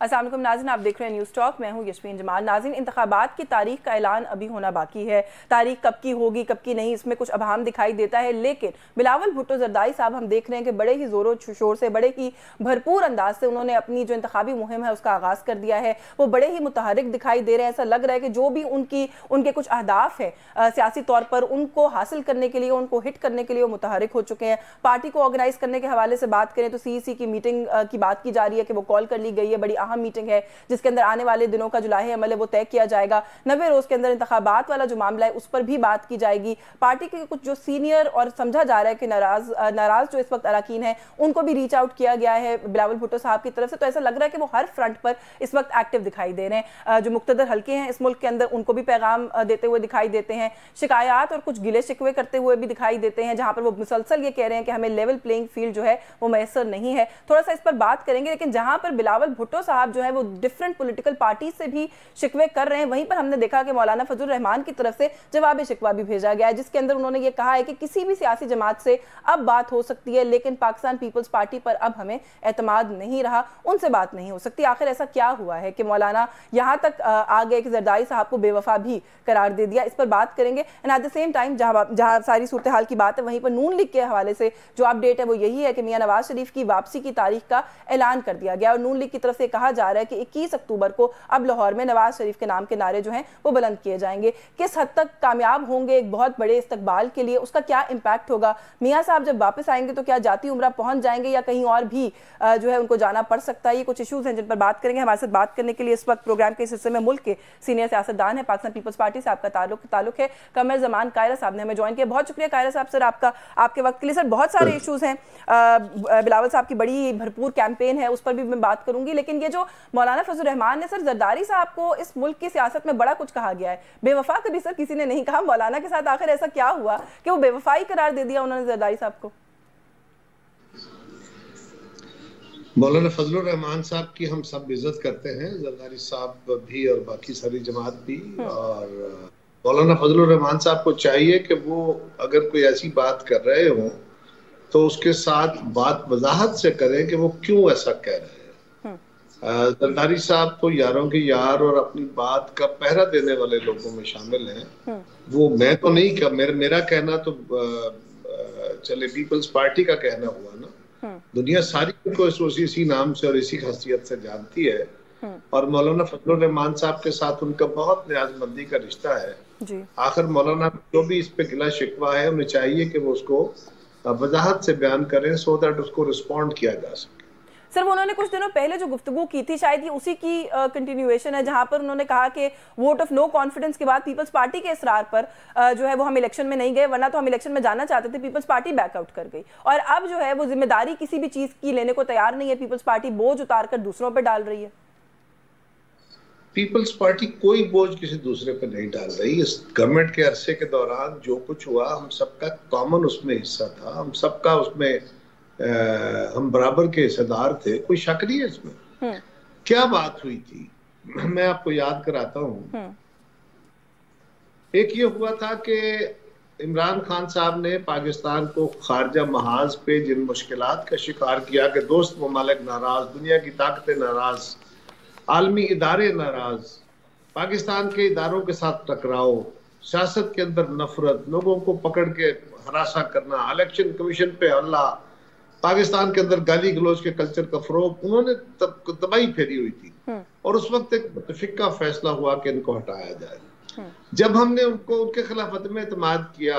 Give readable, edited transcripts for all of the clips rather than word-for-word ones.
अस्सलाम वालेकुम नाज़रीन, आप देख रहे हैं न्यूज़ टॉक। मैं हूं यशमीन जमाल। नाज़रीन, इंतखाबात की तारीख का ऐलान अभी होना बाकी है। तारीख कब की होगी कब की नहीं, इसमें कुछ अबहम दिखाई देता है, लेकिन बिलावल भुट्टो जरदारी साहब हम देख रहे हैं कि बड़े ही ज़ोरों शोर से, बड़े ही भरपूर अंदाज से उन्होंने अपनी जो इंतखाबी मुहिम है उसका आगाज़ कर दिया है। वो बड़े ही मुतहरिक दिखाई दे रहे हैं। ऐसा लग रहा है कि जो भी उनके कुछ अहदाफ है सियासी तौर पर, उनको हासिल करने के लिए, उनको हिट करने के लिए वो मुतहरिक हो चुके हैं। पार्टी को ऑर्गेनाइज करने के हवाले से बात करें तो CEC की मीटिंग की बात की जा रही है कि वो कॉल कर ली गई है। बड़ी अहम मीटिंग है जिसके अंदर आने वाले दिनों का जो लाहे अमल है वो तय किया जाएगा। 90 रोज के अंदर इंतखाबात वाला जो मामला है उस पर भी बात की जाएगी। पार्टी के कुछ जो सीनियर और समझा जा रहा है कि नाराज जो इस वक्त अरकान है उनको भी रीच आउट किया गया है बिलावल भुट्टो साहब की तरफ से। तो ऐसा लग रहा है कि वो हर फ्रंट पर इस वक्त एक्टिव दिखाई दे रहे हैं। जो मुक्तदर हल्के हैं इस मुल्क के अंदर उनको भी पैगाम देते हुए दिखाई देते हैं, शिकायत और कुछ गिले शिकवे करते हुए भी दिखाई देते हैं, जहां पर वो मुसलसल ये कह रहे हैं कि हमें लेवल प्लेइंग फील्ड जो है वो मैसर नहीं है। थोड़ा सा इस पर बात करेंगे, लेकिन जहां पर बिलावल भुट्टो साहब जो है वो डिफरेंट पॉलिटिकल पार्टी से भी शिकवे कर रहे हैं, वहीं पर हमने देखा कि मौलाना फजल रहमान की तरफ से जवाब शिकवा भी भेजा गया है, जिसके अंदर उन्होंने ये कहा है कि किसी भी सियासी जमात से अब बात हो सकती है, लेकिन पाकिस्तान पीपल्स पार्टी पर अब हमें एतमाद नहीं रहा, उनसे बात नहीं हो सकती। आखिर ऐसा क्या हुआ है कि मौलाना यहां तक आ गए कि जरदारी साहब को बेवफा भी करार दे दिया? इस पर बात करेंगे। And at the same time जहां सारी सूरत हाल की बात है, वहीं पर नून लीग के हवाले से जो अपडेट है वो यही है कि मियां नवाज शरीफ की वापसी की तारीख का ऐलान कर दिया गया और नून लीग की तरफ से कहा जा रहा है कि 21 अक्टूबर को अब लाहौर में नवाज शरीफ के नाम के नारे जो हैं वो बुलंद किए जाएंगे। किस हद तक कामयाब होंगे एक बहुत बड़े इस्तकबाल के लिए, उसका क्या इम्पैक्ट होगा? मियां साहब जब वापस आएंगे तो क्या जाती उम्रा पहुंच जाएंगे या कहीं और भी जो है उनको जाना पड़ सकता है? ये कुछ इशूज हैं जिन पर बात करेंगे। हमारे साथ बात करने के लिए इस वक्त प्रोग्राम के इस हिस्से में मुल्क के सीनियर सियासतदान है, पाकिस्तान पीपल्स पार्टी से आपका ताल्लुक है, कमर जमान कायरा साहब ने हमें ज्वाइन किया। बहुत शुक्रिया कायरा साहब सर आपके वक्त के लिए। सर, बहुत सारे इशूज हैं, बिलावल साहब की बड़ी भरपूर कैंपेन है, उस पर भी मैं बात करूंगी, लेकिन ये जो मौलाना फजल रहमान ने सर जरदारी साहब को इस मुल्क की सियासत में बड़ा कुछ कहा गया है, बेवफा कभी सर किसी ने नहीं कहा। मौलाना के साथ आखिर ऐसा क्या हुआ कि वो बेवफाई करार दे दिया उन्होंने जरदारी साहब को? मौलाना फजल रहमान साहब की हम सब इज्जत करते हैं, जरदारी साहब भी और बाकी सारी जमात भी। और मौलाना फजल रहमान साहब को चाहिए कि वो अगर कोई ऐसी बात कर रहे हो तो उसके साथ बात वजाहत से करें कि वो क्यों ऐसा कह रहे हैं। जरदारी साहब तो यारों के यार और अपनी बात का पहरा देने वाले लोगों में शामिल हैं। वो मैं तो नहीं कह, मेरा कहना तो चले पीपल्स पार्टी का कहना हुआ ना। दुनिया सारी को इसी नाम से और इसी खासियत से जानती है। और मौलाना फजल रहमान साहब के साथ उनका बहुत न्याजमंदी का रिश्ता है। आखिर मौलाना जो भी इस पे गिला शिकवा है, उन्हें चाहिए कि वो उसको वजाहत से बयान करें सो दैट उसको रिस्पॉन्ड किया जा सके। सर, वो उन्होंने कुछ दिनों पहले जो गुफ्तगू की थी, शायद ये उसी की कंटिन्यूएशन है, जहां पर उन्होंने कहा कि वोट ऑफ नो कॉन्फिडेंस के बाद पीपल्स पार्टी के इसरार पर जो है वो हम इलेक्शन में नहीं गए, वरना तो हम इलेक्शन में जाना चाहते थे, पीपल्स पार्टी बैकआउट कर गई। और अब जो है वो जिम्मेदारी किसी भी चीज की लेने को तैयार नहीं है, पीपल्स पार्टी बोझ उतार कर दूसरों पर डाल रही है। पीपल्स पार्टी कोई बोझ किसी दूसरे पर नहीं डाल रही। इस गवर्नमेंट के अरसे के दौरान जो कुछ हुआ, हम सबका कॉमन उसमें हिस्सा था, हम सबका उसमें हम बराबर के हिस्सेदार थे, कोई शक नहीं है इसमें। क्या बात हुई थी मैं आपको याद कराता हूँ। एक ये हुआ था कि इमरान खान साहब ने पाकिस्तान को खारजा महाज पे जिन मुश्किलात का शिकार किया कि दोस्त ममालिक नाराज, दुनिया की ताकतें नाराज, आलमी इदारे नाराज, पाकिस्तान के इदारों के साथ टकराव, सियासत के अंदर नफरत, लोगों को पकड़ के हरासा करना, इलेक्शन कमीशन पे हमला, पाकिस्तान के अंदर गाली गलौज के कल्चर का फरोग, उन्होंने तबाही फेरी हुई थी। और उस वक्त एक मुतफिका फैसला हुआ कि इनको हटाया जाए। जब हमने उनको उनके खिलाफ अदम एतमाद किया,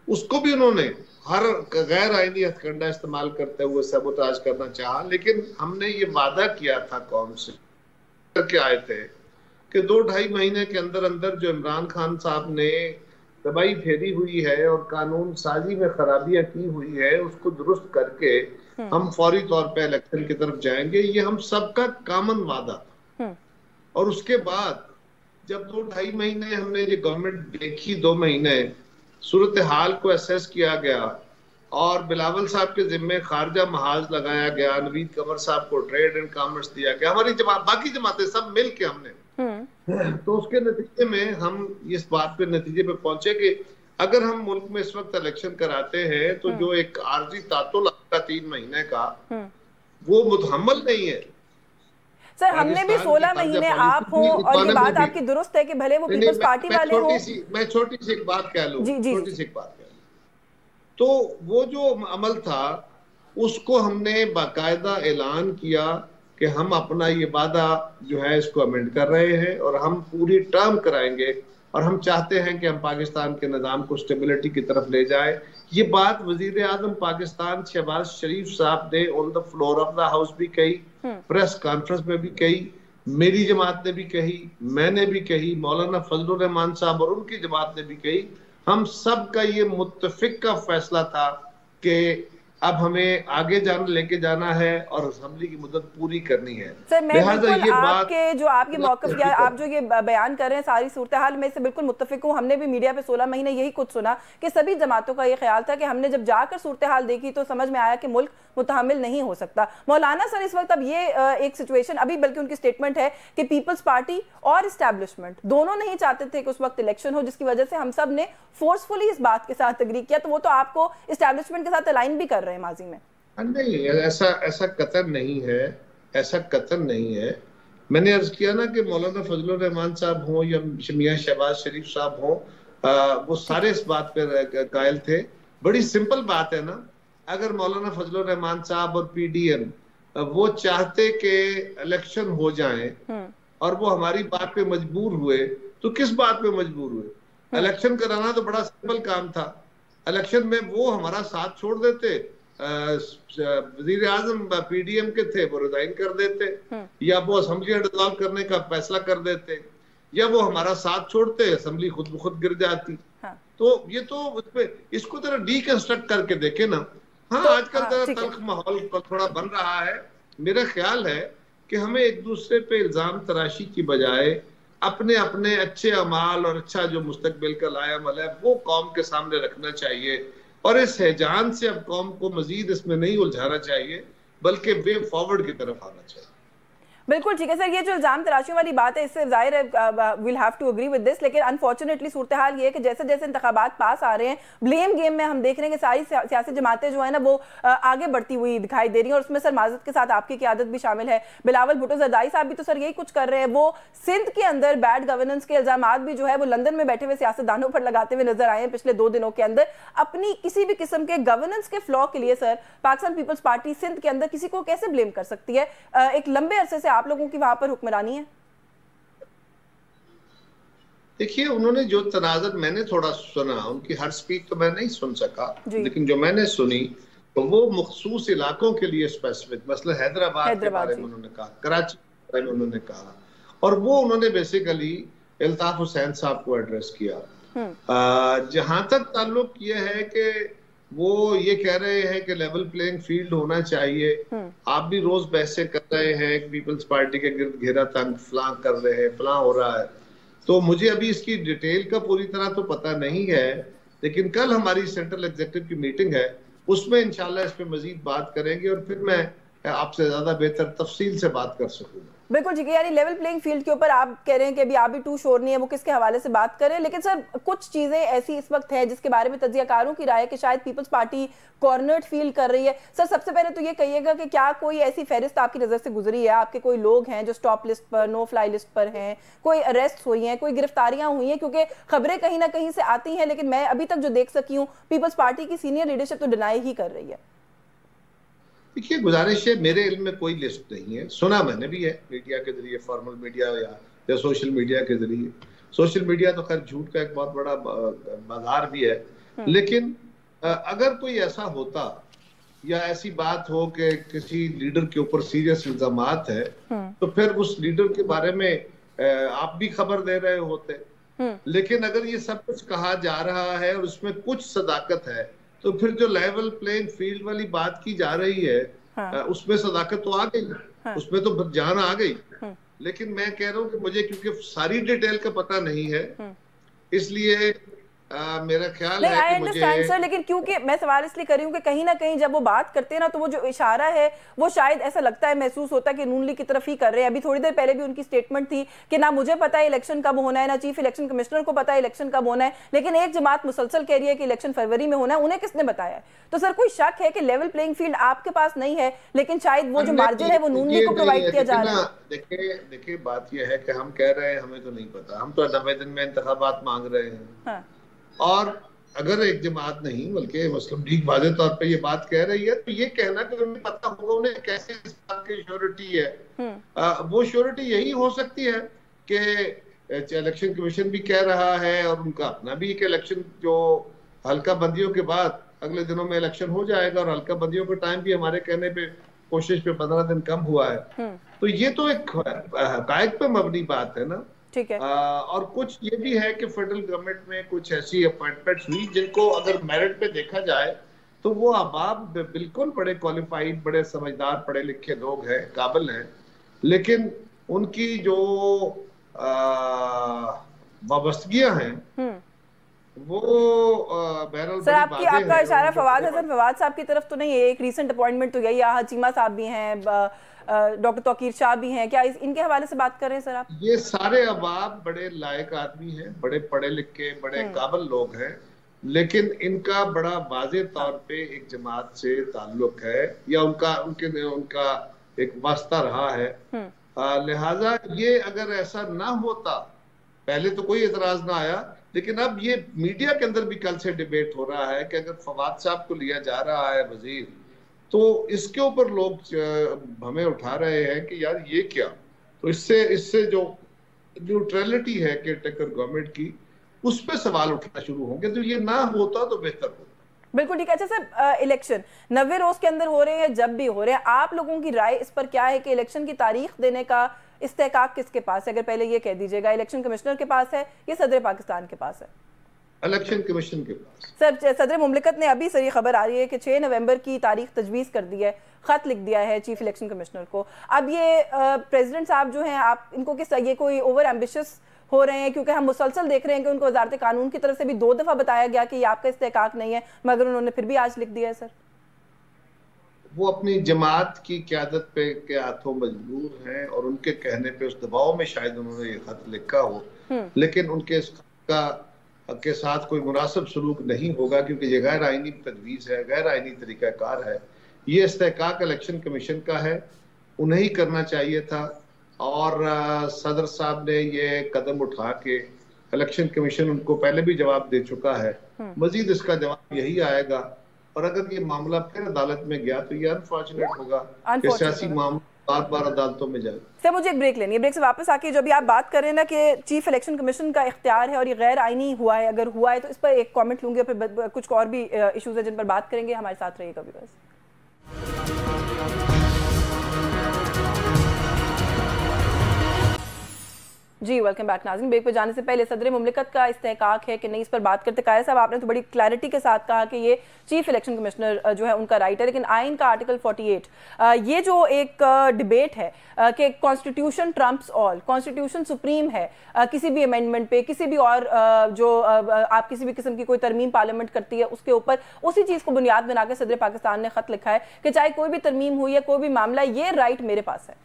उसको भी उन्होंने हर गैर आईनी हथकंडा इस्तेमाल करते हुए सबोटाज करना चाहा। लेकिन हमने ये वादा किया था कौम से करके आए थे कि 2-2.5 महीने के अंदर अंदर जो इमरान खान साहब ने तबाही फेरी हुई है और कानून साजी में खराबियां की हुई है, उसको दुरुस्त करके हम फौरी तौर पे इलेक्शन की तरफ जाएंगे। ये हम सबका कॉमन वादा था। और उसके बाद जब 2-2.5 महीने हमने ये गवर्नमेंट देखी, 2 महीने सूरत हाल को असेस किया गया और बिलावल साहब के जिम्मे खारजा महाज लगाया गया, नवीद कमर साहब को ट्रेड एंड कॉमर्स दिया गया, हमारी बाकी जमातें सब मिल के हमने तो उसके नतीजे में हम इस बात पे नतीजे पे पहुंचे कि अगर हम मुल्क में इस वक्त इलेक्शन कराते हैं तो जो एक आर्जी तातुल आपका 3 महीने का वो मुतहम्मल नहीं है। सर हमने भी 16 महीने आप हो, और ये बात आपकी दुरुस्त है कि भले वो पीपल्स पार्टी वाले हो। मैं छोटी सी एक बात कह लूं, छोटी सी एक बात कह लूं, तो वो जो अमल था उसको हमने बाकायदा ऐलान किया कि हम अपना ये वादा जो है इसको अमेंड कर रहे हैं और हम पूरी टर्म कराएंगे और हम चाहते हैं कि हम पाकिस्तान के निज़ाम को स्टेबिलिटी की तरफ ले जाए। ये बात वजीर आजम पाकिस्तान शहबाज शरीफ साहब ने on the floor of the house भी कही, प्रेस कॉन्फ्रेंस में भी कही, मेरी जमात ने भी कही, मैंने भी कही, मौलाना फजलुर रहमान साहब और उनकी जमात ने भी कही। हम सब का ये मुत्तफिक का फैसला था कि अब हमें आगे लेके जाना है और असेंबली की मुद्दत पूरी करनी है। सर मैं बिल्कुल आपके जो आपके मौक़िफ़ या आप जो ये बयान कर रहे हैं सारी सूरत हाल में इससे बिल्कुल मुत्तफिक हूँ। हमने भी मीडिया पे 16 महीने यही कुछ सुना कि सभी जमातों का ये ख्याल था कि हमने जब जाकर सूरत हाल देखी तो समझ में आया कि मुल्क मुतहमिल नहीं हो सकता। मौलाना सर इस वक्त अब ये एक सिचुएशन अभी बल्कि उनकी स्टेटमेंट है कि पीपल्स पार्टी और इस्टेब्लिशमेंट दोनों नहीं चाहते थे कि उस वक्त इलेक्शन हो, जिसकी वजह से हम सब ने फोर्सफुली इस बात के साथ एग्री किया। तो वो तो आपको इस्टेब्लिशमेंट के साथ अलाइन भी कर रहे हैं माजी में। नहीं, ऐसा कतन नहीं है, ऐसा कतन नहीं है। मैंने अर्ज किया ना कि मौलाना फजलुर रहमान साहब हों या मियां शहबाज शरीफ साहब हों, वो सारे इस बात पे कायल थे। बड़ी सिंपल बात है ना, अगर मौलाना फजलुर रहमान साहब और पीडीएम वो चाहते कि इलेक्शन हो जाएं और वो हमारी बात पे मजबूर हुए, तो किस बात पे मजबूर हुए? इलेक्शन कराना तो बड़ा सिंपल काम था। इलेक्शन में वो हमारा साथ छोड़ देते, वजीर आजम पीडीएम के थे, वो रिजाइन कर देते, या वो असेंबली डिसॉल्व करने का फैसला कर देते, या वो हमारा साथ छोड़ते, असेंबली खुद ब खुद गिर जाती। तो ये तो इसको जरा डीकंस्ट्रक्ट करके देखे ना। हाँ, आजकल जरा तल्ख माहौल थोड़ा बन रहा है। मेरा ख्याल है कि हमें एक दूसरे पे इल्जाम तराशी की बजाय अपने अपने अच्छे अमाल और अच्छा जो मुस्तकबिल का लायामल है वो कौम के सामने रखना चाहिए और इस हैजान से अब कौम को मजीद इसमें नहीं उलझाना चाहिए, बल्कि वे फॉरवर्ड की तरफ आना चाहिए। बिल्कुल ठीक है सर, ये जो इल्जाम तराशियों वाली बात है इससे जाहिर है will have to agree with this, लेकिन अनफॉर्चुनेटली सूरत हाल ये है कि जैसे जैसे इंतखाबात पास आ रहे हैं ब्लेम गेम में हम देख रहे हैं कि सारी सियासी जमातें जो है ना वो आगे बढ़ती हुई दिखाई दे रही हैं और उसमें सर माजरत के साथ आपकी क़यादत भी शामिल है। बिलावल भुट्टो ज़रदाई साहब भी तो सर यही कुछ कर रहे हैं। वो सिंध के अंदर बैड गवर्नेंस के इल्जामात भी जो है वो लंदन में बैठे हुए सियासतदानों पर लगाते हुए नजर आए हैं पिछले 2 दिनों के अंदर। अपनी किसी भी किस्म के गवर्नेंस के फ्लॉ के लिए सर पाकिस्तान पीपल्स पार्टी सिंध के अंदर किसी को कैसे ब्लेम कर सकती है? एक लंबे अरसे से आप लोगों की वहां पर हुक्मरानी है। देखिए, उन्होंने जो तनाज़र मैंने थोड़ा सुना, उनकी हर स्पीच तो मैं नहीं सुन सका, लेकिन जो मैंने सुनी तो वो मखसूस इलाकों के लिए स्पेसिफिक, मसलन हैदराबाद के बारे में उन्होंने कहा, कराची के बारे में उन्होंने कहा, और वो उन्होंने बेसिकली अल्ताफ हुसैन साहब को एड्रेस किया। जहां तक ताल्लुक ये है कि वो ये कह रहे हैं कि लेवल प्लेइंग फील्ड होना चाहिए, आप भी रोज बहसें कर रहे हैं, पीपल्स पार्टी के गिर्द घेरा तंग फलां कर रहे हैं, फलां हो रहा है। तो मुझे अभी इसकी डिटेल का पूरी तरह तो पता नहीं है, लेकिन कल हमारी सेंट्रल एग्जीक्यूटिव की मीटिंग है, उसमें इंशाल्लाह इस पे मजीद बात करेंगे और फिर मैं आपसे ज्यादा बेहतर तफसील से बात कर सकूंगा। बिल्कुल ठीक है, यानी लेवल प्लेइंग फील्ड के ऊपर आप कह रहे हैं कि अभी आप भी टू श्योर नहीं है वो किसके हवाले से बात करें, लेकिन सर कुछ चीजें ऐसी इस वक्त है जिसके बारे में तज्जियाकारों की राय है कि शायद पीपल्स पार्टी कॉर्नर्ड फील कर रही है। सर सबसे पहले तो ये कहिएगा कि क्या कोई ऐसी फहरिस्त आपकी नजर से गुजरी है, आपके कोई लोग हैं जो स्टॉप लिस्ट पर, नो फ्लाई लिस्ट पर हैं, कोई अरेस्ट हुई हैं, कोई गिरफ्तारियां हुई हैं? क्योंकि खबरें कहीं ना कहीं से आती हैं, लेकिन मैं अभी तक जो देख सकी हूँ पीपल्स पार्टी की सीनियर लीडरशिप तो डिनाई ही कर रही है। देखिए, गुजारिश है, मेरे इल्म में कोई लिस्ट नहीं है, सुना मैंने भी है मीडिया के जरिए, फॉर्मल मीडिया या सोशल मीडिया के जरिए। सोशल मीडिया तो खैर झूठ का एक बहुत बड़ा बाजार भी है, लेकिन अगर कोई ऐसा होता या ऐसी बात हो कि किसी लीडर के ऊपर सीरियस इल्जामात है, तो फिर उस लीडर के बारे में आप भी खबर दे रहे होते। लेकिन अगर ये सब कुछ कहा जा रहा है और उसमें कुछ सदाकत है, तो फिर जो लेवल प्लेइंग फील्ड वाली बात की जा रही है, उसमें सदाकत तो आ गई, उसमें तो जान आ गई। लेकिन मैं कह रहा हूं कि मुझे क्योंकि सारी डिटेल का पता नहीं है, इसलिए मेरा ख्याल नहीं, है आई कि अंडरस्टैंड मुझे सर, लेकिन क्योंकि मैं सवाल इसलिए कर रही हूँ कि कहीं ना कहीं जब वो बात करते हैं ना, तो वो जो इशारा है वो शायद ऐसा लगता है, महसूस होता है कि नून लीग की तरफ ही कर रहे हैं। अभी थोड़ी देर पहले भी उनकी स्टेटमेंट थी कि ना मुझे पता है इलेक्शन कब होना है, ना चीफ इलेक्शन कमिश्नर को पता है इलेक्शन कब होना है, लेकिन एक जमात मुसलसल कह रही है कि इलेक्शन फरवरी में होना है। उन्हें किसने बताया है? तो सर कोई शक है कि लेवल प्लेइंग फील्ड आपके पास नहीं है, लेकिन शायद वो जो मार्जिन है वो नून लीग ये को नहीं प्रोवाइड है। किया देखिए जा ना, रहा है। देखिए देखिए बात यह है कि हम कह रहे हैं हमें तो नहीं पता, हम तो 90 दिन में इंतखाबात मांग रहे हैं। हाँ। और अगर एक जमात नहीं बल्कि मुस्लिम लीग वाज़ेह तौर पे ये बात कह रही है, तो ये कहना कि उन्हें पता होगा, उन्हें कैसे इस बात की श्योरिटी है? वो श्योरिटी यही हो सकती है कि इलेक्शन कमीशन भी कह रहा है और उनका अपना भी एक इलेक्शन जो हल्का बंदियों के बाद अगले दिनों में इलेक्शन हो जाएगा, और हल्का बंदियों का टाइम भी हमारे कहने पे कोशिश पे 15 दिन कम हुआ है। तो ये तो एक हकायक पे मबनी बात है ना। ठीक है। और कुछ ये भी है कि फेडरल गवर्नमेंट में कुछ ऐसी अपॉइंटमेंट्स हुई जिनको अगर मेरिट पे देखा जाए तो वो अहबाब बिल्कुल बड़े क्वालिफाइड, बड़े समझदार, पढ़े लिखे लोग हैं, काबिल हैं, लेकिन उनकी जो वाबस्तगियां हैं वो बहरहाल सर बड़ी आपकी वाज़ेह आपका है। इशारा फवाद हसन फवाद साहब की तरफ तो नहीं है? एक रीसेंट अपॉइंटमेंट तो यही, यहाँ चीमा साहब भी हैं, डॉक्टर तौकीर शाह भी हैं, क्या इनके हवाले से बात कर रहे हैं सर आप? ये सारे अहबाब बड़े लायक आदमी हैं, बड़े पढ़े लिखे, बड़े काबिल लोग हैं, लेकिन इनका बड़ा वाज़ेह तौर पे एक जमात से ताल्लुक है या उनका एक वास्ता रहा है। लिहाजा ये अगर ऐसा ना होता, पहले तो कोई एतराज ना आया, लेकिन अब ये मीडिया के अंदर भी कल से डिबेट हो रहा है कि अगर फवाद साहब को लिया जा रहा है वजीर, तो इसके ऊपर लोग हमें उठा रहे हैं कि यार ये क्या। तो इससे जो न्यूट्रलिटी है केयर टेकर गवर्नमेंट की, उस पर सवाल उठना शुरू होंगे। तो ये ना होता तो बेहतर होता। बिल्कुल ठीक है। अच्छा सर, इलेक्शन 90 रोज के अंदर हो रहे हैं, जब भी हो रहे हैं, आप लोगों की राय इस पर क्या है कि इलेक्शन की तारीख देने का इस्तेहकाक किसके पास है? अगर पहले ये कह दीजिएगा, इलेक्शन कमिश्नर के पास है या सदर पाकिस्तान के पास है? इलेक्शन कमीशन के पास। सर सदर मुमलिकत ने अभी सर ये खबर आ रही है कि 6 नवंबर की तारीख तजवीज़ कर दी है, खत लिख दिया है चीफ इलेक्शन कमिश्नर को। अब ये प्रेसिडेंट साहब जो हैं, आप इनको किस, ये कोई ओवर एम्बिशियस हो रहे हैं? क्योंकि हम मुसलसल देख रहे हैं कि उनको वजारत कानून की तरफ से भी 2 दफा बताया गया कि ये आपका इस्तेहकाक नहीं है, मगर उन्होंने फिर भी आज लिख दिया है। सर वो अपनी जमात की क़यादत पे के हाथों मजबूर हैं और उनके कहने पे, उस दबाव में शायद उन्होंने ये खत लिखा हो, लेकिन उनके के साथ कोई मुनासिब सलूक नहीं होगा, क्योंकि ये गैर आइनी तजवीज़ है, गैर आइनी तरीक़ाकार है। ये इस्तेहकाक इलेक्शन कमीशन का है, उन्हें ही करना चाहिए था। और सदर साहब ने ये कदम उठा के, इलेक्शन कमीशन उनको पहले भी जवाब दे चुका है, मजीद इसका जवाब यही आएगा। और अगर ये मामला फिर अदालत में गया तो ये अनफॉर्चुनेट होगा कि सियासी मामला बार बार अदालतों में जाए। सर मुझे एक ब्रेक लेनी है, ब्रेक से वापस आके जो भी आप बात कर रहे हैं ना कि चीफ इलेक्शन कमीशन का इख्तियार है और ये गैर आइनी हुआ है, अगर हुआ है तो इस पर एक कमेंट लूंगी, और फिर कुछ और भी इश्यूज है जिन पर बात करेंगे। हमारे साथ रहिएगा भी बस। जी वेलकम बैक नाज़रीन। ब्रेक पे जाने से पहले सदर मुमलिकत का इस्तेहकाक है कि नहीं, इस पर बात करते कायर साहब आपने तो बड़ी क्लैरिटी के साथ कहा कि ये चीफ इलेक्शन कमिश्नर जो है उनका राइट है, लेकिन आइन का आर्टिकल 48 ये जो एक डिबेट है कि constitution Trump's all, constitution supreme है, किसी भी अमेंडमेंट पे, किसी भी और जो आप किसी भी किस्म की कोई तरमीम पार्लियामेंट करती है उसके ऊपर, उसी चीज़ को बुनियाद बनाकर सदर पाकिस्तान ने खत लिखा है कि चाहे कोई भी तरमीम हुई है, कोई भी मामला, ये राइट मेरे पास है।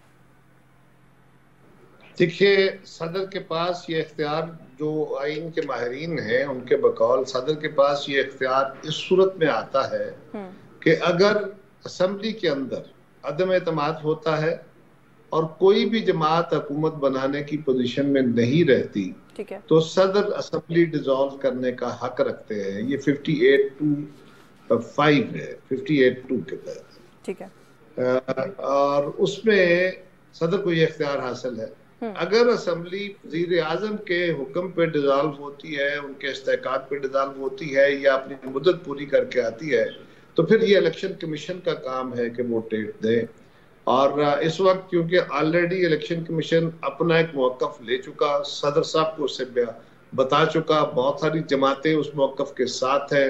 देखिए, सदर के पास ये इख्तियार, जो आइन के माहिरीन हैं उनके बकौल, सदर के पास ये इख्तियार इस सूरत में आता है कि अगर असम्बली के अंदर अदम एतमाद होता है और कोई भी जमात हुकूमत बनाने की पोजीशन में नहीं रहती, ठीक है, तो सदर असम्बली डिसॉल्व करने का हक रखते हैं। ये 58(2) है, 58(2) के तहत, ठीक है। और उसमें सदर को ये इख्तियार हासिल है। अगर असम्बली वज़ीर आज़म के हुक्म पे डिसॉल्व होती है, उनके इस्तेहकाक पे डिसॉल्व होती है या अपनी मुद्दत पूरी करके आती है, तो फिर ये इलेक्शन कमीशन का काम है कि वो डेट दे। और इस वक्त क्योंकि ऑलरेडी इलेक्शन कमीशन अपना एक मौक़िफ़ ले चुका, सदर साहब को उससे बता चुका, बहुत सारी जमातें उस मौक़िफ़ के साथ है,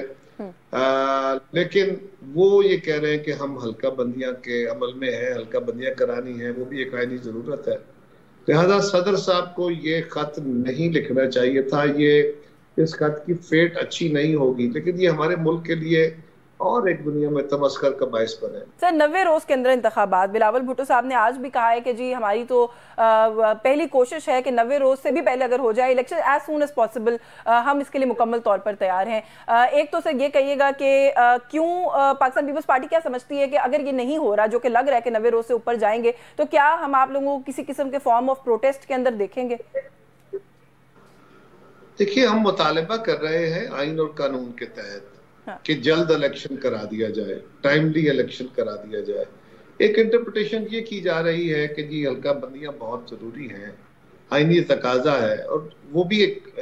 लेकिन वो ये कह रहे हैं कि हम हल्का बंदियां के अमल में है, हल्का बंदियां करानी है, वो भी एक आईनी ज़रूरत है। लिहाजा सदर साहब को ये खत नहीं लिखना चाहिए था। ये इस खत की फेट अच्छी नहीं होगी, लेकिन ये हमारे मुल्क के लिए और एक दुनिया में तमस्कर का बायस बने। सर 90 रोज के अंदर इंतखाबात, बिलावल भुट्टो साहब ने आज भी कहा है कि जी हमारी तो पहली कोशिश है कि 90 रोज से भी पहले अगर हो जाए election as soon as possible, हम इसके लिए मुकम्मल तौर पर तैयार हैं। एक तो सर ये कहिएगा कि क्यों पाकिस्तान पीपल्स पार्टी क्या समझती है कि अगर ये नहीं हो रहा, जो कि लग रहा है कि 90 रोज से ऊपर जाएंगे, तो क्या हम आप लोगों को किसी किस्म के फॉर्म ऑफ प्रोटेस्ट के अंदर देखेंगे? देखिए, हम मुतालबा कर रहे हैं आइन और कानून के तहत कि जल्द इलेक्शन करा दिया जाए, टाइमली इलेक्शन करा दिया जाए। एक इंटरप्रिटेशन ये की जा रही है कि जी हल्का बंदियां बहुत जरूरी हैं, आईनी तकाजा है, और वो भी एक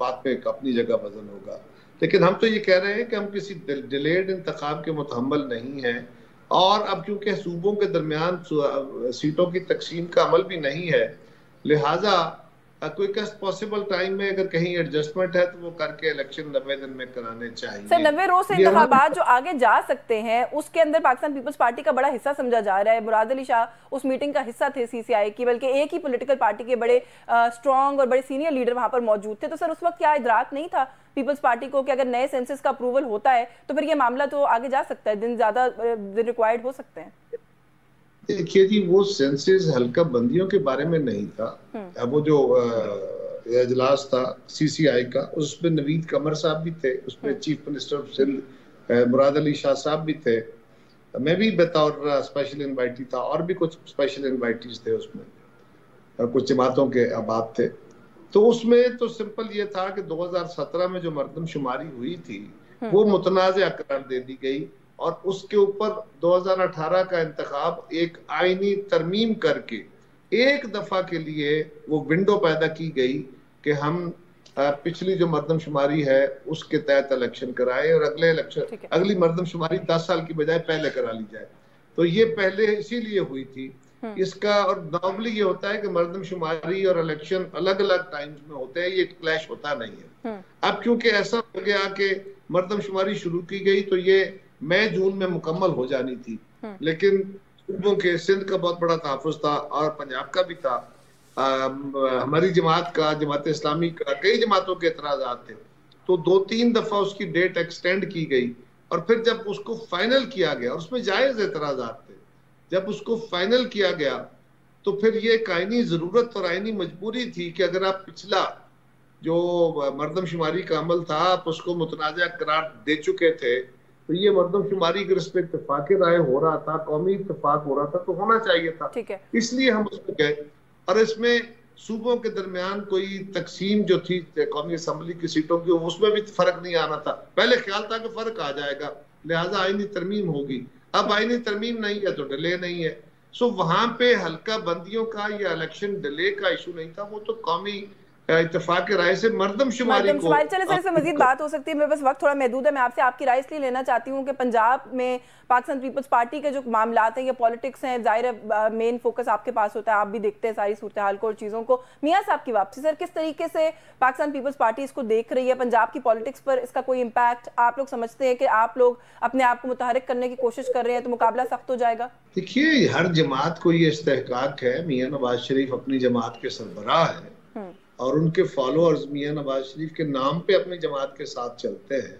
बात में अपनी जगह वजन होगा। लेकिन हम तो ये कह रहे हैं कि हम किसी डिलेड इंतखाब के मुतहम्मल नहीं हैं, और अब चूंकि सूबों के दरमियान सीटों की तकसीम का अमल भी नहीं है, लिहाजा क्विकेस्ट पॉसिबल टाइम में अगर कहीं एडजस्टमेंट है तो वो करके इलेक्शन 90 दिन में कराने चाहिए। सर 90 रोज से इंतखाबात जो आगे जा सकते हैं, उसके अंदर पाकिस्तान पीपल्स पार्टी का बड़ा हिस्सा समझा जा रहा है। मुराद अली शाह उस मीटिंग का हिस्सा थे सीसीआई की, बल्कि एक ही पॉलिटिकल पार्टी के बड़े स्ट्रॉन्ग और बड़े सीनियर लीडर वहां पर मौजूद थे। तो सर उस वक्त क्या इदराक नहीं था पीपल्स पार्टी को कि अगर नए सेंसस का अप्रूवल होता है तो फिर ये मामला तो आगे जा सकता है, दिन ज्यादा दिन रिक्वायर्ड हो सकते हैं? देखिए जी, वो सेंसस हल्का बंदियों के बारे में नहीं था। अब वो जो इजलास था सीसीआई का, उसमें नवीद कमर साहब भी थे, उसमें chief minister of Sindh Murad Ali Shah साहब भी थे, मैं भी बतौर स्पेशल इनवाइटी था, और भी कुछ स्पेशल इनवाइटीज थे उसमें, कुछ जमातों के अहबाब थे। तो उसमें तो सिंपल ये था कि 2017 में जो मरदमशुमारी हुई थी वो मुतनाज़ करार दे दी गई, और उसके ऊपर 2018 का इंतखाब एक आईनी तरमीम करके एक दफा के लिए वो विंडो पैदा की गई कि हम पिछली जो मरदमशुमारी है उसके तहत इलेक्शन कराए, और अगली मरदमशुमारी 10 साल की बजाय पहले करा ली जाए। तो ये पहले इसीलिए हुई थी इसका, और नॉर्मली ये होता है कि मरदमशुमारी और इलेक्शन अलग अलग टाइम्स में होते हैं, ये क्लैश होता नहीं है। अब क्योंकि ऐसा हो गया कि मरदमशुमारी शुरू की गई तो ये मई जून में मुकम्मल हो जानी थी, लेकिन सूबों के सिंध का बहुत बड़ा तहफ़्फ़ुज़ था और पंजाब का भी था, हमारी जमात का, जमात इस्लामी का, कई जमातों के एतराज़ात थे। तो 2-3 दफा उसकी डेट एक्सटेंड की गई, और फिर जब उसको फाइनल किया गया, और उसमें जायज़ एतराज़ात थे, जब उसको फाइनल किया गया तो फिर ये एक आईनी जरूरत और आईनी मजबूरी थी कि अगर आप पिछला जो मरदमशुमारी का अमल था आप उसको मुतनाज़ा करार दे चुके थे, तो ये मरदमशुमारी अगर इस पर इत्तेफाक राय हो रहा था, कौमी इत्तेफाक हो रहा था, तो होना चाहिए था। इसलिए हम उसमें गए, और इसमें सूबों के दरमियान कोई तकसीम जो थी कौमी असम्बली की सीटों की, उसमें भी फर्क नहीं आना था। पहले ख्याल था कि फर्क आ जाएगा, लिहाजा आईनी तरमीम होगी। अब आईनी तरमीम नहीं है तो डिले नहीं है। सो वहां पे हल्का बंदियों का या इलेक्शन डिले का इशू नहीं था, वो तो कौमी इत्तेफाक राय से मरदमशुमारी को। चले सर, इससे मजीद बात हो सकती है, मेरे पास वक्त थोड़ा महदूद है। मैं आपसे आपकी राय इसलिए लेना चाहती हूँ कि पंजाब में पाकिस्तान पीपल्स पार्टी के जो मामलात हैं, ये पॉलिटिक्स हैं, जाहिर है मेन फोकस आपके पास होता है, आप भी देखते हैं सारी सूरत हाल को और चीज़ों को। मियाँ साहब की वापसी, सर किस तरीके से पाकिस्तान पीपल्स पार्टी इसको देख रही है? पंजाब की पॉलिटिक्स पर इसका कोई इम्पैक्ट आप लोग समझते हैं कि आप लोग अपने आप को मुतहरिक करने की कोशिश कर रहे हैं तो मुकाबला सख्त हो जाएगा? देखिए, हर जमात को ये इस्तेहकाक है, मियाँ नवाज शरीफ अपनी जमात के सरबराह है और उनके फॉलोअर्स मियाँ नवाज शरीफ के नाम पे अपनी जमात के साथ चलते हैं,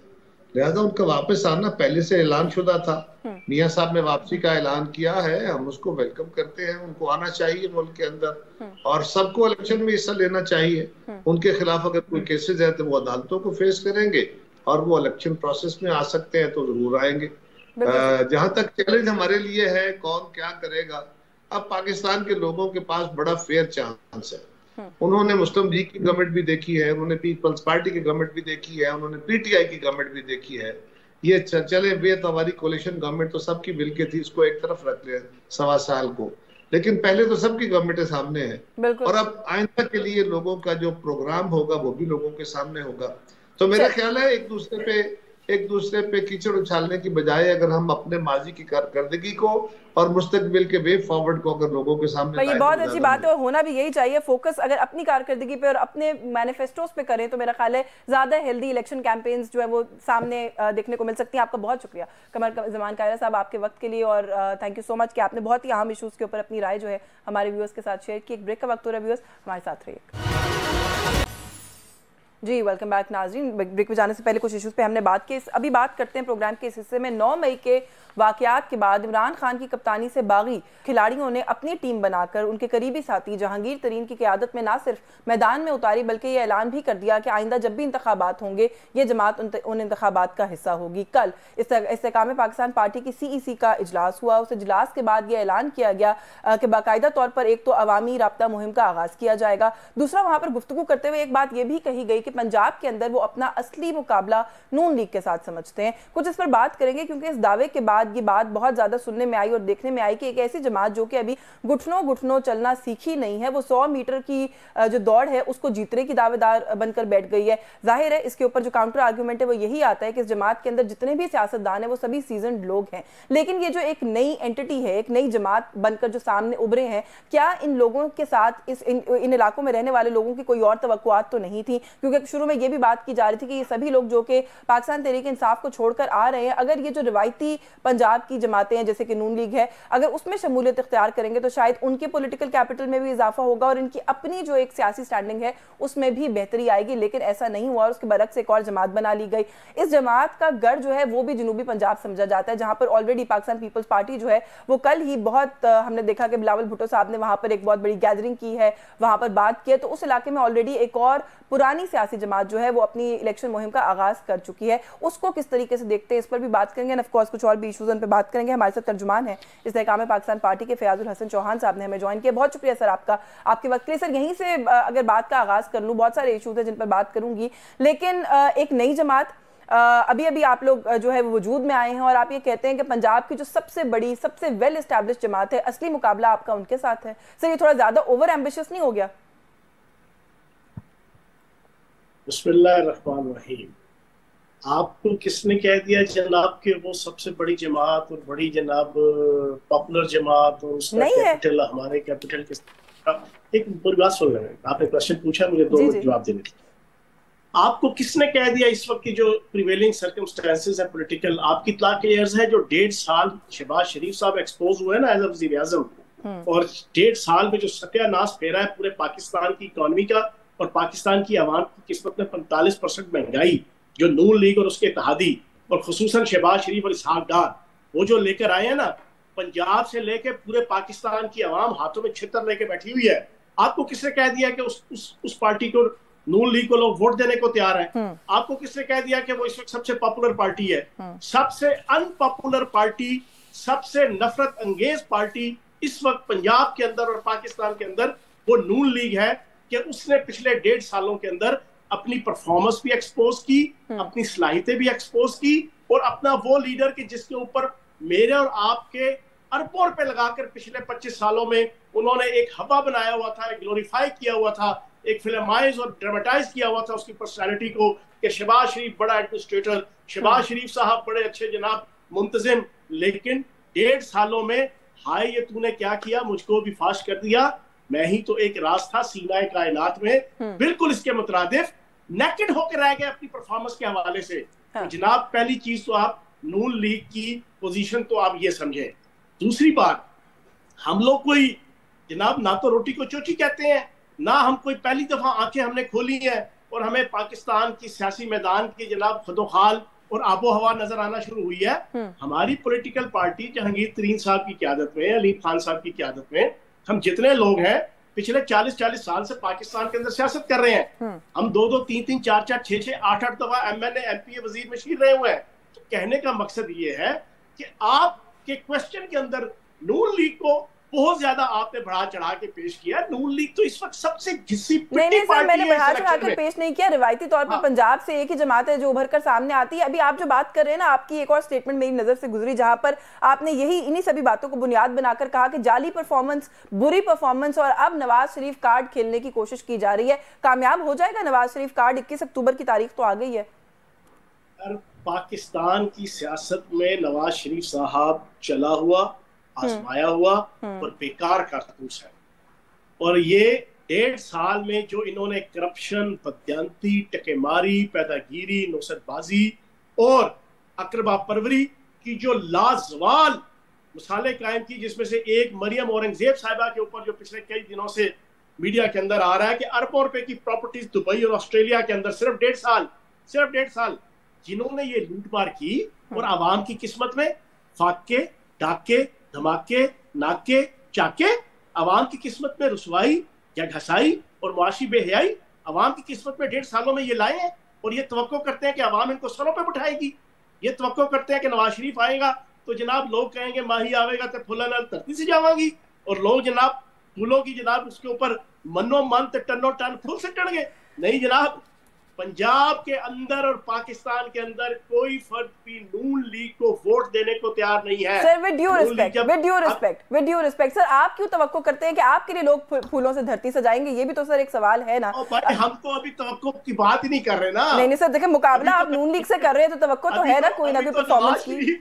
लिहाजा उनका वापस आना पहले से ऐलान शुदा था। मियाँ साहब ने वापसी का ऐलान किया है, हम उसको वेलकम करते हैं, उनको आना चाहिए मुल्क के अंदर, और सबको इलेक्शन में हिस्सा लेना चाहिए। उनके खिलाफ अगर कोई केसेस है तो वो अदालतों को फेस करेंगे, और वो इलेक्शन प्रोसेस में आ सकते हैं तो जरूर आएंगे। जहां तक चैलेंज हमारे लिए है कौन क्या करेगा, अब पाकिस्तान के लोगों के पास बड़ा फेयर चांस है। उन्होंने मुस्लिम लीग की गवर्नमेंट भी देखी है, उन्होंने पीपल्स पार्टी की गवर्नमेंट भी देखी है, उन्होंने पीटीआई की गवर्नमेंट भी देखी है। ये चले बेतवारी कोलिशन गवर्नमेंट तो सबकी मिलके थी, इसको एक तरफ रख ले 1.25 साल को, लेकिन पहले तो सबकी गवर्नमेंट सामने है, और अब आइंदा के लिए लोगों का जो प्रोग्राम होगा वो भी लोगों के सामने होगा। तो मेरा ख्याल है एक दूसरे पे कीचड़ उछालने की बजाय अगर हम अपने माजी की कारकर्दगी को और मुस्तकबिल के वे फॉरवर्ड को अगर लोगों के सामने, ये बहुत अच्छी बात है और होना भी यही चाहिए। फोकस अगर अपनी कारकर्दगी पे और अपने मैनिफेस्टोज पे करें तो मेरा ख्याल है ज्यादा हेल्दी इलेक्शन कैंपेन्स जो है वो सामने देखने को मिल सकती है। आपका बहुत शुक्रिया कमर जमान कायरा साहब आपके वक्त के लिए, और थैंक यू सो मच कि आपने बहुत ही अहम इशूज के ऊपर अपनी राय जो है हमारे व्यूअर्स के साथ शेयर की। एक ब्रेक का वक्त हो रहा है व्यूअर्स, हमारे साथ रहिए। जी वेलकम बैक नाजरीन। ब्रेक में जाने से पहले कुछ इश्यूज पे हमने बात की, अभी बात करते हैं प्रोग्राम के इस हिस्से में। 9 मई के वाकयात के बाद इमरान खान की कप्तानी से बागी खिलाड़ियों ने अपनी टीम बनाकर उनके करीबी साथी जहांगीर तरीन की क़यादत में ना सिर्फ मैदान में उतारी बल्कि ये ऐलान भी कर दिया कि आइंदा जब भी इंतखाबात होंगे ये जमात उन इंतखाबात का हिस्सा होगी। कल इस्तेकाम पाकिस्तान पार्टी की CEC का इजलास हुआ। उस इजलास के बाद ये ऐलान किया गया कि बाकायदा तौर पर एक तो अवामी राब्ता मुहिम का आगाज़ किया जाएगा, दूसरा वहाँ पर गुफ्तगू करते हुए एक बात यह भी कही गई कि पंजाब के अंदर वो अपना असली मुकाबला नून लीग के साथ समझते हैं। कुछ इस पर बात करेंगे क्योंकि इस दावे के बाद ये बात बहुत ज्यादा सुनने में आई और देखने में आई कि एक ऐसी जमात जो कि अभी घुटनों चलना सीखी नहीं है, वो 100 मीटर की जो दौड़ है उसको जीतने की दावेदार बनकर बैठ गई है। जाहिर है इसके ऊपर जो काउंटर आर्ग्यूमेंट है वो यही आता है कि इस जमात के अंदर जितने भी सियासतदान है वो सभी सीजन्ड लोग हैं, लेकिन ये जो एक नई एंटिटी है, एक नई जमात बनकर जो सामने उभरे हैं, क्या इन लोगों के साथ इन इलाकों में रहने वाले लोगों की कोई और तवक्कुआत तो नहीं थी? क्योंकि शुरू में ये भी बात की जा रही थी कि ये सभी लोग जो कि पाकिस्तान तहरीक इंसाफ को छोड़कर आ रहे हैं, अगर ये जो रिवायती पंजाब की जमातें हैं जैसे कि नून लीग है, अगर उसमें शमूलियत इख्तियार करेंगे तो शायद उनके पॉलिटिकल कैपिटल में भी इजाफा होगा और इनकी अपनी जो एक सियासी स्टैंडिंग है उसमें भी बेहतरी आएगी। लेकिन ऐसा नहीं हुआ और उसके बरक्स एक और जमात बना ली गई। इस जमात का गढ़ जो है वो भी जनूबी पंजाब समझा जाता है, जहां पर ऑलरेडी पाकिस्तान पीपल्स पार्टी जो है वो कल ही बहुत हमने देखा कि बिलावल भुट्टो साहब ने वहां पर एक बहुत बड़ी गैदरिंग की है, वहां पर बात की है, तो उस इलाके में ऑलरेडी एक और पुरानी सियासी जमात जो है वो अपनी इलेक्शन मुहिम का आगाज कर चुकी है। उसको किस तरीके से देखते हैं इस पर भी बात करेंगे, एंड ऑफ कोर्स कुछ और भी इश्यूज उन पर बात करेंगे। हमारे साथ तर्जुमान है इस्तेकाम पाकिस्तान पार्टी के फयाजुल हसन चौहान साहब ने हमें ज्वाइन किया। बहुत शुक्रिया सर आपका, आपके वक्त के लिए। सर यहीं से अगर बात का आगाज कर लूँ, बहुत सारे इशूज हैं जिन पर बात करूंगी, लेकिन एक नई जमात अभी अभी आप लोग जो है वो वजूद में आए हैं और आप ये कहते हैं कि पंजाब की जो सबसे बड़ी सबसे वेल एस्टैब्लिश जमात है, असली मुकाबला आपका उनके साथ है। सर ये थोड़ा ज्यादा ओवर एम्बिशियस नहीं हो गया? बिस्मिल्लाहिर्रहमानिर्रहीम। आपको किसने कह दिया जनाब के वो सबसे बड़ी जमात और बड़ी जनाब पॉपुलर जमात और उसका कैपिटल हमारे कैपिटल के एक पूरी बात सुन लें। आपने क्वेश्चन पूछा, मुझे 2 मिनट जवाब देने थे। आपको किसने कह दिया इस वक्त की जो प्रिवेलिंग सर्कमस्टेंसेस है पॉलिटिकल, आपकी इत्तला के अर्ज है जो 1.5 साल शहबाज शरीफ साहब एक्सपोज हुए ना एज वज़ीर आज़म, और 1.5 साल में जो सत्यानाश फेरा है पूरे पाकिस्तान की इकोनॉमी का और पाकिस्तान की आवाम की किस्मत में 45% महंगाई जो नून लीग और उसके इत्तेहादी और खुसूसन शहबाज शरीफ और इसहाक डार वो जो लेकर आए हैं ना, पंजाब से लेकर पूरे पाकिस्तान की आवाम हाथों में छितर लेके बैठी हुई है। आपको किसने कह दिया कि उस पार्टी को नून लीग को लोग वोट देने को तैयार हैं? आपको किसने कह दिया कि वो इस वक्त सबसे पॉपुलर पार्टी है? सबसे अनपॉपुलर पार्टी, सबसे नफरत अंगेज पार्टी इस वक्त पंजाब के अंदर और पाकिस्तान के अंदर वो नून लीग है कि उसने पिछले 1.5 सालों के अंदर अपनी परफॉर्मेंस भी एक्सपोज की, अपनी सलाहियतें भी एक्सपोज की और अपना वो लीडर की जिसके ऊपर मेरे और आपके अरबों रुपए लगाकर पिछले 25 सालों में उन्होंने एक हवा बनाया हुआ था, एक ग्लोरीफाई किया हुआ था, एक फिल्माइज और ड्रामेटाइज किया हुआ था उसकी पर्सनैलिटी को कि शहबाज शरीफ बड़ा एडमिनिस्ट्रेटर, शहबाज शरीफ साहब बड़े अच्छे जनाब मुंतजिम। लेकिन 1.5 सालों में हाय ये तूने क्या किया, मुझको भी फाश कर दिया, मैं ही तो एक राज था सीनाए कायनात में, बिल्कुल इसके मुतरादिफ नेकेड होकर रह गए अपनी परफॉर्मेंस के हवाले से। तो जनाब पहली चीज तो आप नून लीग की पोजीशन तो आप ये समझे। दूसरी बात, हम लोग कोई जनाब ना तो रोटी को चोची कहते हैं, ना हम कोई पहली दफा आंखें हमने खोली हैं और हमें पाकिस्तान की सियासी मैदान की जनाब खदोखाल और आबो हवा नजर आना शुरू हुई है। हमारी पॉलिटिकल पार्टी जहांगीर तरीन साहब की क़यादत में, अलीम खान साहब की क़यादत में, हम जितने लोग हैं पिछले 40-40 साल से पाकिस्तान के अंदर सियासत कर रहे हैं। हम 2-2, 3-3, 4-4, 6-6, 8-8 दफा MNA, MP, वजीर मशीर रहे हुए हैं। तो कहने का मकसद ये है कि आपके क्वेश्चन के अंदर नून लीग को बहुत ज्यादा आपने बढ़ा चढ़ा के पेश किया। नून लीग तो इस वक्त सबसे घिसी पिटी पार्टी मैंने बढ़ा चढ़ा के पेश नहीं किया। रिवायती तौर पर पंजाब से एक ही जमात है जो उभर कर सामने आती है। अभी आप जो बात कर रहे हैं ना, आपकी एक और स्टेटमेंट मेरी नजर से गुजरी जहां पर आपने इन्हीं सभी बातों को बुनियाद बनाकर कहा कि जाली परफॉर्मेंस, बुरी परफॉर्मेंस और अब नवाज शरीफ कार्ड खेलने की कोशिश की जा रही है। कामयाब हो जाएगा नवाज शरीफ कार्ड? 21 अक्टूबर की तारीख तो आ गई है। पाकिस्तान की सियासत में नवाज शरीफ साहब चला हुआ, आजमाया हुआ और बेकार कारतूस है। और ये 1.5 साल में जो इन्होंने करप्शन, बदयांती, टकेमारी, पैदागिरी, नौसतबाजी और अकरबा परवरी की जो लाजवाल मिसालें कायम की, जिसमें से एक मरियम औरंगजेब साहिबा के ऊपर जो पिछले कई दिनों से मीडिया के अंदर आ रहा है कि अरबों रुपए की प्रॉपर्टीज दुबई और ऑस्ट्रेलिया के अंदर सिर्फ 1.5 साल जिन्होंने ये लूटमार की, और आवाम की किस्मत में फाके, डाके, धमाके, नाके, चाके, आवाम की किस्मत में रुसवाई या घसाई और मुआशी बेहयाई आवाम की किस्मत में 1.5 सालों में ये लाए हैं। और ये तवक्को करते हैं कि आवाम इनको सरों पे उठाएगी। ये तवक्को करते हैं कि नवाज शरीफ आएगा तो जनाब लोग कहेंगे माही आवेगा तो फुला नाल धरती से जावांगी, और लोग जनाब फूलों की जनाब उसके ऊपर मनो मन टनो टन फूल से टणगे। नहीं जनाब, पंजाब के अंदर और पाकिस्तान के अंदर कोई फर्द भी नून लीग को वोट देने को तैयार नहीं है। Sir with due respect sir, आप क्यों तवक्को करते हैं कि आपके लिए लोग फूलों से धरती सजाएंगे? ये भी तो सर एक सवाल है ना। भाई हम तो अभी तवक्को की बात ही नहीं कर रहे ना। नहीं सर, देखिए मुकाबला आप नून लीग से कर रहे हैं तो तवक्को तो है ना कोई ना कोई परफॉर्मेंस की।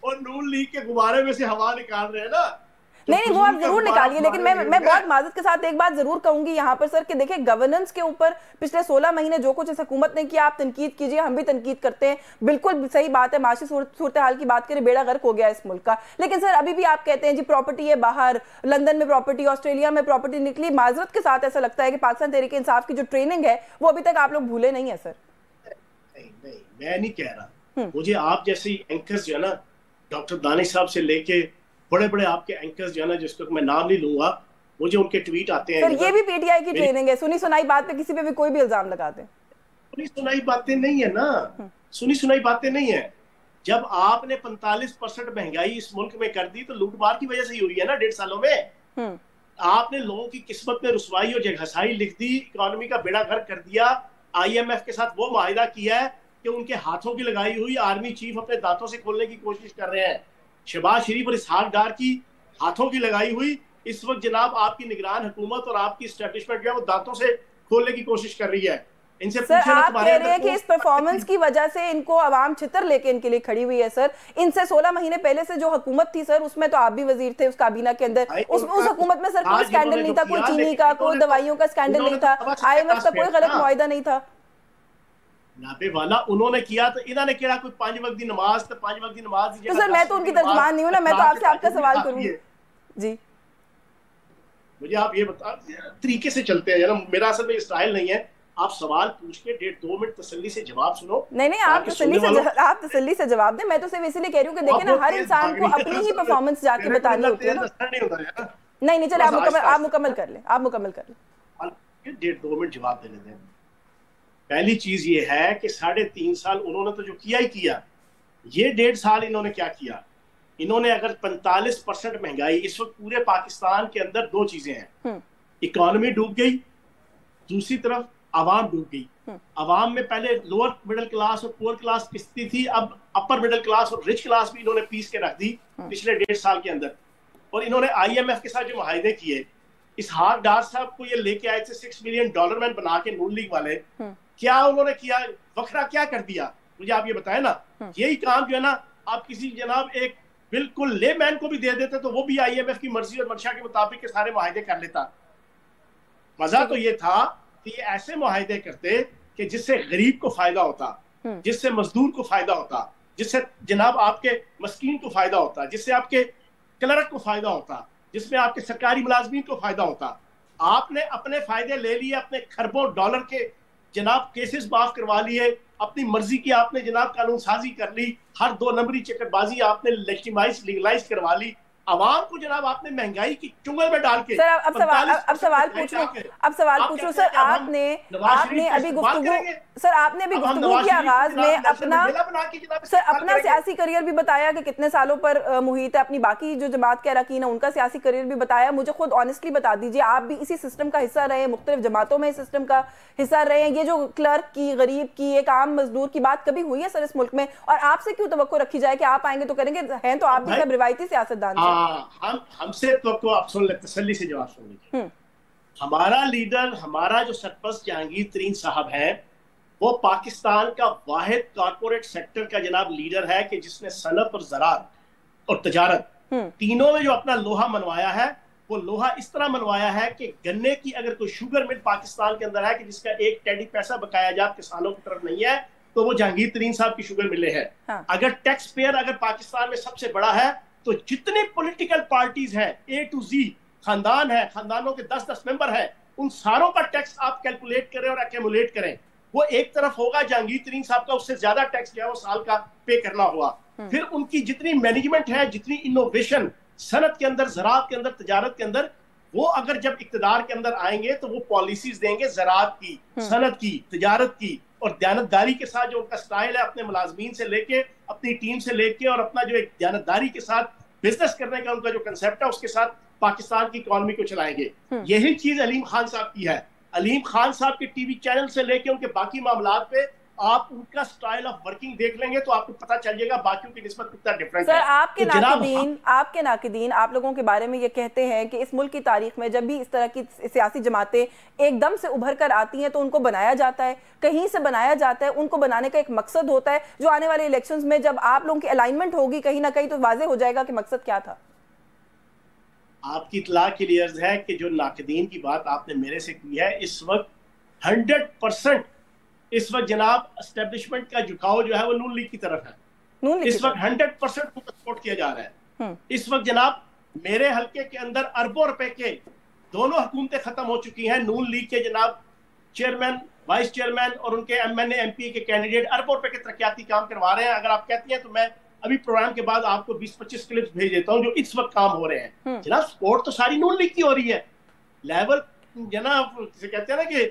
और नून लीग के गुब्बारे में से हवा निकाल रहे हैं ना। नहीं वो आप जरूर निकालिए, लेकिन मैं बहुत माजरत के साथ एक बात जरूर कहूंगी यहाँ पर सर कि देखिए गवर्नेंस के ऊपर पिछले 16 महीने जो कुछ इस हुकूमत ने किया, आप तनकीद कीजिए, हम भी तनकीद करते हैं, बिल्कुल सही बात है। माशी सूरत हाल की बात करें, बेड़ा गर्क हो गया इस मुल्क का, लेकिन सर अभी भी आप कहते हैं जी प्रॉपर्टी है बाहर, लंदन में प्रॉपर्टी, ऑस्ट्रेलिया में प्रॉपर्टी निकली। माजरत के साथ ऐसा लगता है कि पाकिस्तान तहरीक इंसाफ की जो ट्रेनिंग है वो अभी तक आप लोग भूले नहीं है सर। नहीं मैं नहीं कह रहा, मुझे आप जैसे एंकर्स जो है ना, डॉक्टर दानिश साहब से लेके बड़े बड़े आपके एंकर्स जो है ना, जिसको मैं नाम नहीं लूंगा, मुझे उनके ट्वीट आते हैं। सर ये भी पीटीआई की ट्रेनिंग है, सुनी सुनाई बात पे किसी पे भी कोई भी इल्जाम लगाते हैं। सुनी सुनाई बातें नहीं है ना, सुनी सुनाई बातें नहीं है। जब आपने 45% महंगाई इस मुल्क में कर दी तो लूटमार की वजह से ही हुई है ना 1.5 सालों में। आपने लोगों की किस्मत में रुसवाई और जगहसाई लिख दी, इकोनॉमी का बेड़ा गर्क कर दिया। IMF के साथ वो मुआहिदा किया है कि उनके हाथों की लगाई हुई आर्मी चीफ अपने दांतों से खोलने की कोशिश कर रहे हैं। शहबाज शरीफ और इसहाक डार की हाथों की लगाई हुई इस वक्त जनाब आपकी निगरान हुकूमत और आपकी एस्टेब्लिशमेंट जो है वो दांतों से खोलने की कोशिश कर रही है। इनसे सर आप कह रहे हैं कि इस परफॉर्मेंस की वजह से इनको आवाम छितर लेके इनके लिए खड़ी हुई है। सर इनसे 16 महीने पहले से जो हुकूमत थी सर, उसमें तो आप भी वजीर थे उस काबीना के अंदर, उस हुकूमत में सर कोई स्कैंडल नहीं था, कोई चीनी का, कोई दवाइयों का स्कैंडल नहीं था, IMF का कोई गलत मुआहिदा नहीं था। नाबे वाला उन्होंने किया तो इन्होंने किया कोई 5 वक्त की नमाज, तो 5 वक्त की नमाज तो सर मैं तो उनकी तर्जमान नहीं हूं ना, मैं तो आपसे आपका सवाल करूं जी। मुझे आप ये बता, तरीके से चलते हैं ना, मेरा असल में स्टाइल नहीं है। आप सवाल पूछ के 1.5-2 मिनट तसल्ली से जवाब सुनो। नहीं आप तसल्ली से जवाब दें। मैं तो सिर्फ इसीलिए कह रही हूं कि देखिए ना, हर इंसान को अपनी ही परफॉर्मेंस जाके बतानी होती है ना। नहीं चले आप मुकम्मल कर लें, आप मुकम्मल कर लें। 1.5-2 मिनट जवाब देने दें। पहली चीज ये है कि 3.5 साल उन्होंने तो जो किया ही किया, ये 1.5 साल इन्होंने क्या किया? इन्होंने अगर 45% महंगाई इस वक्त पूरे पाकिस्तान के अंदर, 2 चीजें हैं, इकोनॉमी डूब गई, दूसरी तरफ आवाम डूब गई। आवाम में पहले लोअर मिडिल क्लास और पुअर क्लास पिसती थी, अब अपर मिडिल क्लास और रिच क्लास भी इन्होंने पीस के रख दी पिछले 1.5 साल के अंदर। और इन्होंने IMF के साथ जो मुआहिदे किए, इसहाक डार साहब को ये लेके आए थे $6 मिलियन मैन बना के नून लीग वाले, क्या उन्होंने किया? वखरा क्या कर दिया? मुझे आप ये बताएं ना। यही काम जो है ना आप किसी जनाब एक बिल्कुल लेमैन को भी दे देते तो वो भी IMF की मर्जी और मंशा के मुताबिक के सारे मुआहिदे कर लेता। मजा तो ये था कि ये ऐसे मुआहिदे करते कि जिससे गरीब को फायदा होता, जिससे मजदूर को फायदा होता, जिससे जनाब आपके मस्कीन को फायदा होता, जिससे आपके क्लर्क को फायदा होता, जिसमें आपके सरकारी मुलाजमीन को फायदा होता। आपने अपने फायदे ले लिए, अपने खरबों डॉलर के जनाब केसेस माफ करवा लिए, अपनी मर्जी की आपने जनाब कानून साजी कर ली, हर 2 नंबरी चक्करबाजी आपने लीगलाइज करवा ली। आवाम को जनाब आपने महंगाई की चुंगल में डाल के। सर अब सवाल पूछूं सर, आपने अभी गुफ्तगू के आगाज में अपना सियासी करियर भी बताया कि कितने सालों पर मुहित है, अपनी बाकी जो जमात के अरकान है उनका सियासी करियर भी बताया। मुझे खुद ऑनेस्टली बता दीजिए, आप भी इसी सिस्टम का हिस्सा रहे हैं, मुख्तलिफ जमातों में इस सिस्टम का हिस्सा रहे हैं। ये जो क्लर्क की, गरीब की, एक आम मजदूर की बात कभी हुई है सर इस मुल्क में? और आपसे क्यों तवक्को रखी जाए कि आप आएंगे तो करेंगे? हैं तो आप भी सब रिवायती सियासतदान। हमसे तो आप सुन ले, तसल्ली से जवाब सुन लीजिए। हमारा लीडर, हमारा जो सरपरस्त जहांगीर तरीन साहब है, वो पाकिस्तान का वाहिद कॉर्पोरेट सेक्टर का जनाब लीडर है कि जिसने सनत और ज़राअत और तजारत तीनों में जो अपना लोहा मनवाया है, वो लोहा इस तरह मनवाया है कि गन्ने की अगर कोई शुगर मिल पाकिस्तान के अंदर है कि जिसका एक टेडी पैसा बकाया जात किसानों की तरफ नहीं है, तो वो जहांगीर तरीन साहब की शुगर मिले है। अगर टैक्स पेयर अगर पाकिस्तान में सबसे बड़ा है तो जितने पॉलिटिकल पार्टीज हैं A to Z खानदान है, खानदानों के 10-10 मेंबर है, उन सारों का टैक्स आप कैलकुलेट करें और एक्यूमुलेट करें, वो एक तरफ होगा जहांगीर तरीन साहब का उससे ज्यादा टैक्स जो है वो साल का पे करना हुआ। फिर उनकी जितनी मैनेजमेंट है, जितनी इनोवेशन सनत के अंदर, ज़राअत के अंदर, तजारत के अंदर, वो अगर जब इक्तदार के अंदर आएंगे तो वो पॉलिसीज देंगे ज़राअत की, सनत की, तजारत की, और दयानतदारी के साथ जो उनका स्टाइल है, अपने मुलाजमीन से लेके, अपनी टीम से लेके, और अपना जो एक दयानतदारी के साथ बिजनेस करने का उनका जो कंसेप्ट है, उसके साथ पाकिस्तान की इकॉनमी को चलाएंगे। यही चीज अलीम खान साहब की है। अलीम खान साहब के टीवी चैनल से लेके उनके बाकी मामलात पे आप उनका स्टाइल ऑफ वर्किंग देख लेंगे तो आपको पता चल जाएगा बाकियों की निस्बत कितना डिफरेंट है। आपके नाकिदीन आप लोगों के बारे में ये कहते हैं कि इस मुल्क की तारीख में जब भी इस तरह की सियासी जमातें एकदम से उभर कर आती हैं तो उनको बनाया जाता है, कहीं से बनाया जाता है, उनको बनाने का एक मकसद होता है, जो आने वाले इलेक्शंस में जब आप लोगों की अलाइनमेंट होगी कहीं ना कहीं तो वाजे हो जाएगा कि मकसद क्या था। आपकी इत्तला के लिए अर्ज है कि जो नाकदीन की बात आपने मेरे से की है, इस वक्त 100% इस वक्त जनाब एस्टेब्लिशमेंट का झुकाव जो है वो नून लीग की तरफ है। इस वक्त 100% सपोर्ट किया जा रहा है। इस वक्त जनाब मेरे हल्के के अंदर अरबों रुपए के दोनों हुकूमतें खत्म हो चुकी हैं। नून लीग के जनाब चेयरमैन, वाइस चेयरमैन और उनके MNA MP के कैंडिडेट अरबों रुपए के तरक्याती काम करवा रहे हैं। अगर आप कहती हैं तो मैं अभी प्रोग्राम के बाद आपको 20-25 क्लिप्स भेज देता हूं जो इस वक्त काम हो रहे हैं। जनाब सपोर्ट तो सारी नून लीग की हो रही है। लेवल जनाब जिसे कहते हैं ना कि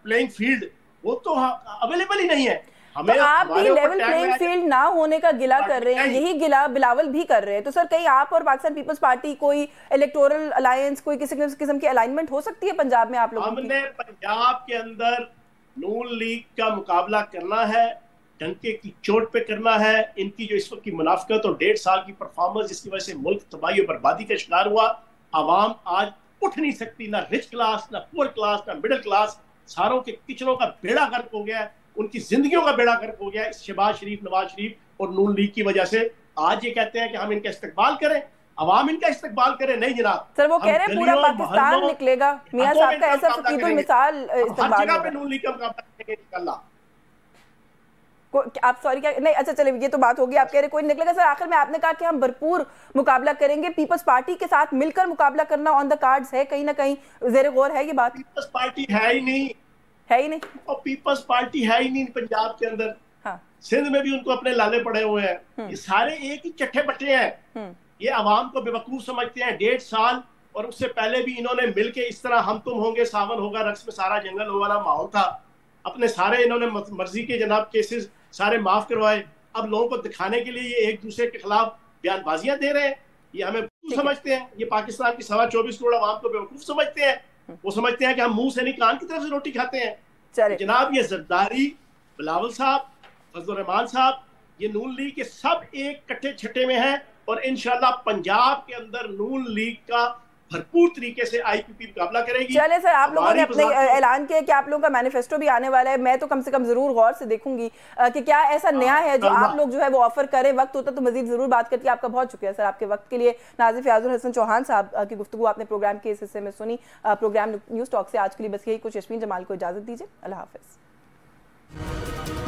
प्लेइंग फील्ड, वो तो अवेलेबल ही नहीं है। हमें तो आप भी लेवल प्लेइंग फील्ड ना होने का गिला कर रहे हैं, यही गिला बिलावल भी कर रहे हैं। तो सर कहीं आप और पाकिस्तान पीपल्स पार्टी कोई इलेक्टोरल अलायंस, कोई किसी किस्म की अलाइनमेंट हो सकती है पंजाब में आप लोगों की? हमने पंजाब के अंदर नून लीग का मुकाबला करना है, डंके की चोट पे करना है। इनकी जो इस वक्त की मुनाफिकत और 1.5 साल की परफॉर्मेंस जिसकी वजह से मुल्क तबाही और बर्बादी का शिकार हुआ, आवाम आज उठ नहीं सकती, ना रिच क्लास, ना पुअर क्लास, ना मिडिल क्लास, सारों के किचनों का बेड़ा गर्क हो गया है, उनकी जिंदगियों का बेड़ा गर्क हो गया है शहबाज शरीफ, नवाज शरीफ और नून लीग की वजह से। आज ये कहते हैं कि हम इनका इस्तेकबाल करें, आवाम इनका इस्तेकबाल करे। नहीं जनाब, सर वो कह रहे हैं पूरा पाकिस्तान निकलेगा। मियां साहब का ऐसा फकीकुल मिसाल इस्तेकबाल जगह पे नून लीग का मुकाबला करेंगे इंशाल्लाह। आप सॉरी क्या नहीं, अच्छा चलिए ये तो बात होगी, आप कह रहे कोई निकलेगा। सर आखिर में आपने कहा कि हम भरपूर मुकाबला करेंगे, पीपल्स पार्टी के साथ मिलकर मुकाबला करना ऑन द कार्ड्स है, कहीं ना कहीं जेर गौर है ये बात? पीपल्स पार्टी है ही नहीं, है ही नहीं, और पीपल्स पार्टी है ही नहीं पंजाब के अंदर। हाँ। सिंध में भी उनको अपने लाले पड़े हुए हैं। ये सारे एक ही चट्टे बट्टे हैं। ये अवाम को बेवकूफ समझते हैं। 1.5 साल और उससे पहले भी इन्होंने मिलके इस तरह हम तुम होंगे, सावन होगा, रक्स में सारा जंगल होगा ना माहौल था। अपने सारे इन्होंने मर्जी के जनाब केसेस सारे माफ करवाए। अब लोगों को दिखाने के लिए ये एक दूसरे के खिलाफ बयानबाजियां दे रहे हैं। ये हमें समझते हैं, ये पाकिस्तान की 24.25 करोड़ आवाम को बेवकूफ समझते हैं। वो समझते हैं कि हम मुंह से नहीं कान की तरफ से रोटी खाते हैं। जनाब ये जरदारी, बिलावल साहब, फजलुर रहमान साहब, ये नून लीग के सब एक कट्टे छट्टे में हैं और इंशाल्लाह पंजाब के अंदर नून लीग का भरपूर तरीके से IPP मुकाबला करेगी। चले सर, आप लोगों ने अपने ऐलान किया कि आप लोगों का मैनिफेस्टो भी आने वाला है। मैं तो कम से कम जरूर गौर से देखूंगी कि क्या ऐसा नया है जो आप लोग जो है वो ऑफर करें। वक्त होता तो मजीद जरूर बात करती। आपका बहुत शुक्रिया सर आपके वक्त के लिए। नाज़िर फ़याज़ुल हसन चौहान साहब की गुफ्तगू आपने प्रोग्राम के इस हिस्से में सुनी। प्रोग्राम न्यूज़ टॉक से आज के लिए बस यही कुछ। यस्मीन जमाल को इजाजत दीजिए। अल्लाह हाफिज़।